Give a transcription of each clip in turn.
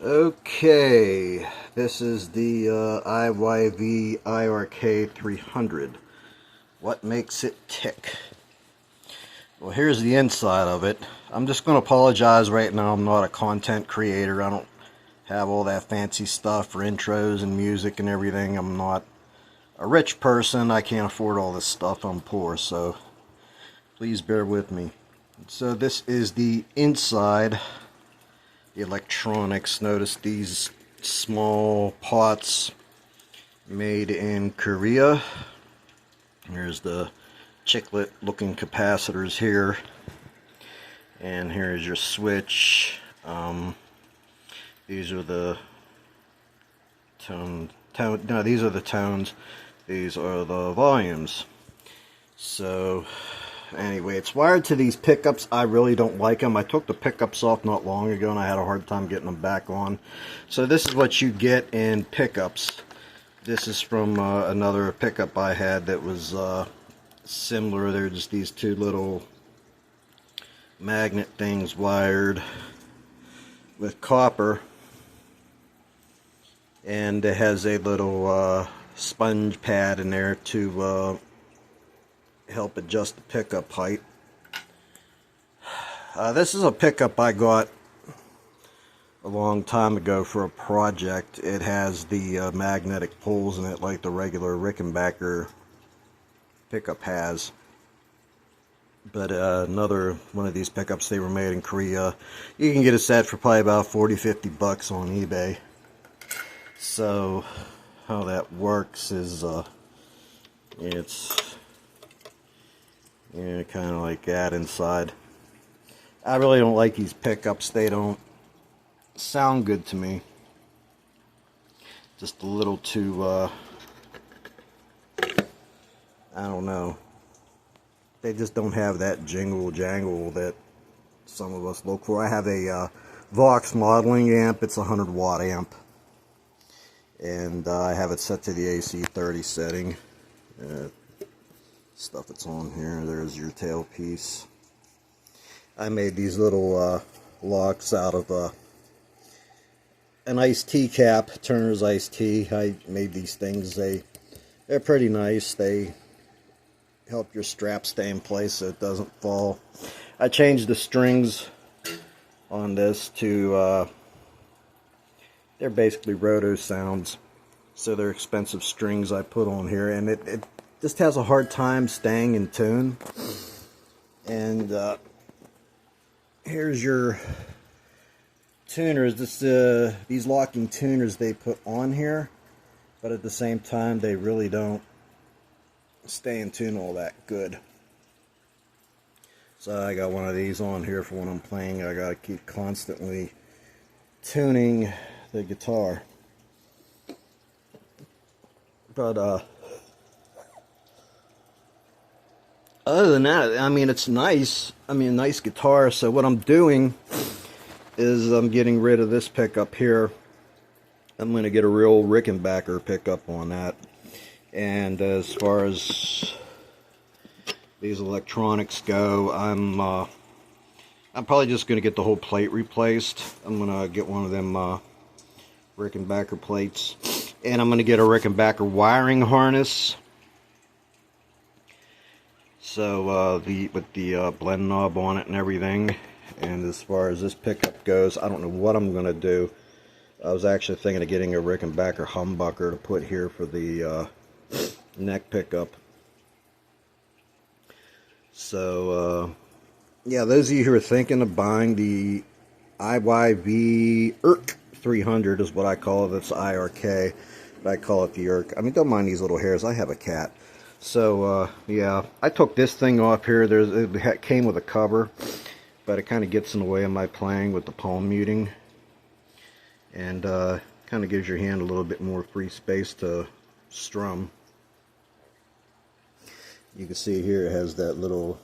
Okay, this is the IYV IRK300. What makes it tick? Well, here's the inside of it. I'm just going to apologize right now. I'm not a content creator. I don't have all that fancy stuff for intros and music and everything. I'm not a rich person. I can't afford all this stuff. I'm poor, so please bear with me. So this is the inside. The electronics. Notice these small pots made in Korea. Here's the chiclet looking capacitors here, and here's your switch. These are the these are the tones, these are the volumes. So anyway, it's wired to these pickups. I really don't like them. I took the pickups off not long ago and I had a hard time getting them back on. So this is what you get in pickups. This is from another pickup I had that was similar. They're just these two little magnet things wired with copper, and it has a little sponge pad in there to help adjust the pickup height. This is a pickup I got a long time ago for a project. It has the magnetic poles in it like the regular Rickenbacker pickup has. But another one of these pickups, they were made in Korea. You can get a set for probably about 40-50 bucks on eBay. So how that works is it's kind of like that inside. I really don't like these pickups. They don't sound good to me. Just a little too I don't know. They just don't have that jingle jangle that some of us look for. I have a Vox modeling amp. It's a 100-watt amp, and I have it set to the AC30 setting. Stuff that's on here. There's your tailpiece. I made these little locks out of an iced tea cap, Turner's iced tea. I made these things. They're pretty nice. They help your strap stay in place so it doesn't fall. I changed the strings on this to they're basically roto sounds, so they're expensive strings I put on here, and it just has a hard time staying in tune. And here's your tuners. These locking tuners they put on here, but at the same time they really don't stay in tune all that good. So I got one of these on here for when I'm playing. I gotta keep constantly tuning the guitar. But other than that, I mean, it's nice. I mean, nice guitar. So what I'm doing is I'm getting rid of this pickup here. I'm going to get a real Rickenbacker pickup on that. And as far as these electronics go, I'm probably just going to get the whole plate replaced. I'm going to get one of them Rickenbacker plates, and I'm going to get a Rickenbacker wiring harness. So with the blend knob on it and everything. And as far as this pickup goes, I don't know what I'm going to do. I was actually thinking of getting a Rickenbacker humbucker to put here for the neck pickup. So yeah, those of you who are thinking of buying the IYV IRK300 is what I call it. It's IRK, but I call it the IRK. I mean, don't mind these little hairs. I have a cat. So yeah, I took this thing off here. It came with a cover, but it kind of gets in the way of my playing with the palm muting, and kind of gives your hand a little bit more free space to strum. You can see here it has that little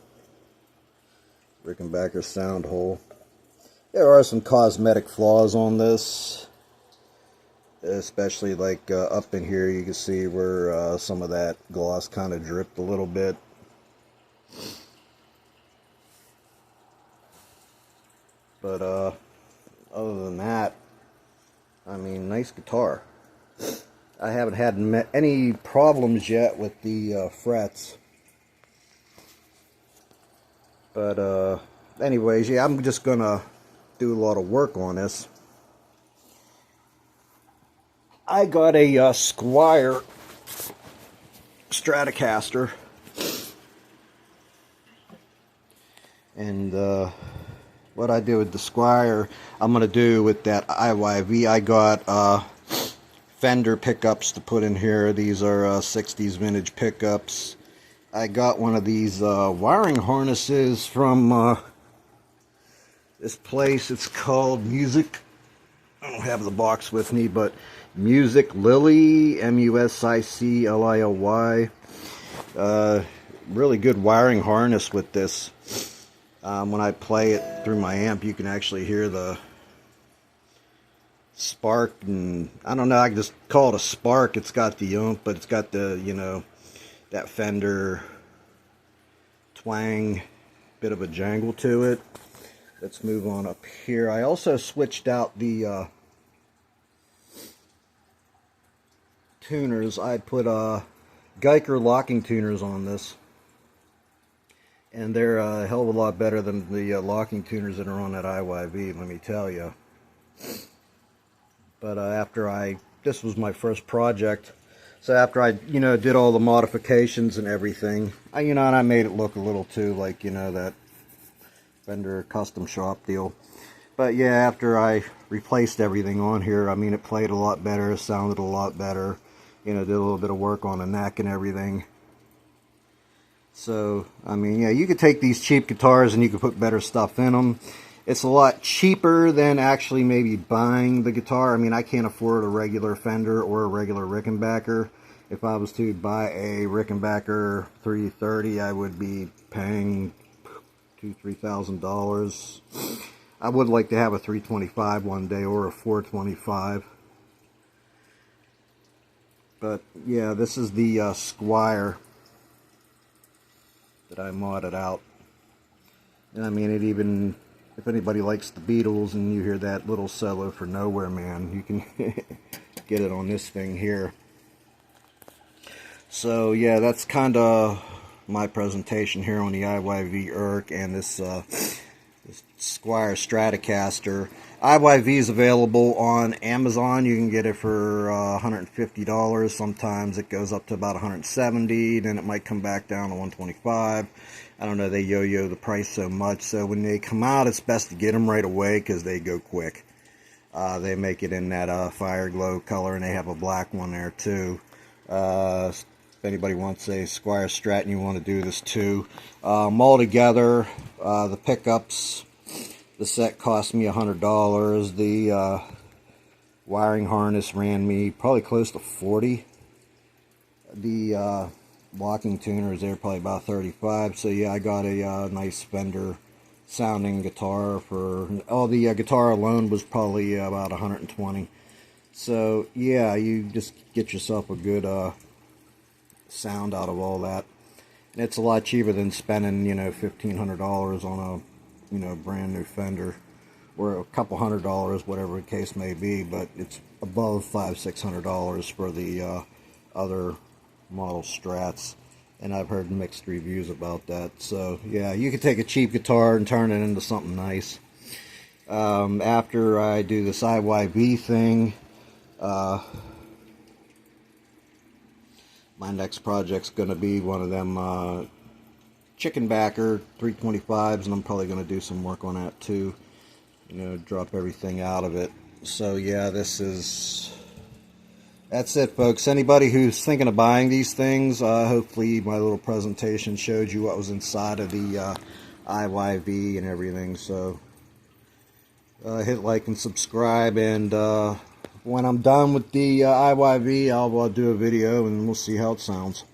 Rickenbacker sound hole. There are some cosmetic flaws on this, especially like up in here. You can see where some of that gloss kind of dripped a little bit. But other than that, I mean, nice guitar. I haven't had any problems yet with the frets. But anyways, yeah, I'm just gonna do a lot of work on this. I got a Squier Stratocaster, and what I did with the Squier, I'm gonna do with that IYV. I got Fender pickups to put in here. These are 60s vintage pickups. I got one of these wiring harnesses from this place. It's called Music. I don't have the box with me, but Music Lily, MUSICLILY. Really good wiring harness with this. When I play it through my amp, you can actually hear the spark, and I don't know, I can just call it a spark. It's got the oomph, but it's got the, you know, that Fender twang, bit of a jangle to it. Let's move on up here. I also switched out the tuners. I put Geiger locking tuners on this, and they're a hell of a lot better than the locking tuners that are on that IYV, let me tell you. But this was my first project, so after I, you know, did all the modifications and everything, you know, and I made it look a little too like, you know, that Fender custom shop deal. But yeah, after I replaced everything on here, I mean, it played a lot better, it sounded a lot better, you know, did a little bit of work on the neck and everything. So, I mean, yeah, you could take these cheap guitars and you could put better stuff in them. It's a lot cheaper than actually maybe buying the guitar. I mean, I can't afford a regular Fender or a regular Rickenbacker. If I was to buy a Rickenbacker 330, I would be paying $2,000-$3,000. I would like to have a 325 one day, or a 425. But yeah, this is the Squier that I modded out. And I mean, it even, if anybody likes the Beatles and you hear that little solo for Nowhere Man, you can get it on this thing here. So yeah, that's kind of my presentation here on the IYV IRK and this Squier Stratocaster. IYV is available on Amazon. You can get it for $150. Sometimes it goes up to about $170. Then it might come back down to $125. I don't know, they yo-yo the price so much. So when they come out, it's best to get them right away because they go quick. They make it in that fire glow color, and they have a black one there too. If anybody wants a Squier Strat and you want to do this too, all together, the pickups, the set cost me $100. The wiring harness ran me probably close to $40. The locking tuners, they're probably about $35. So yeah, I got a nice Fender sounding guitar for, the guitar alone was probably about $120. So yeah, you just get yourself a good sound out of all that. And it's a lot cheaper than spending, you know, $1,500 on a, you know, brand new Fender, or a couple $100, whatever the case may be. But it's above $500-$600 for the other model Strats, and I've heard mixed reviews about that. So yeah, you can take a cheap guitar and turn it into something nice. After I do this IYV thing, my next project's going to be one of them Chickenbacker 325s, and I'm probably going to do some work on that too, you know, drop everything out of it. So yeah, that's it, folks. Anybody who's thinking of buying these things, hopefully my little presentation showed you what was inside of the IYV and everything. So hit like and subscribe, and when I'm done with the IYV, I'll do a video and we'll see how it sounds.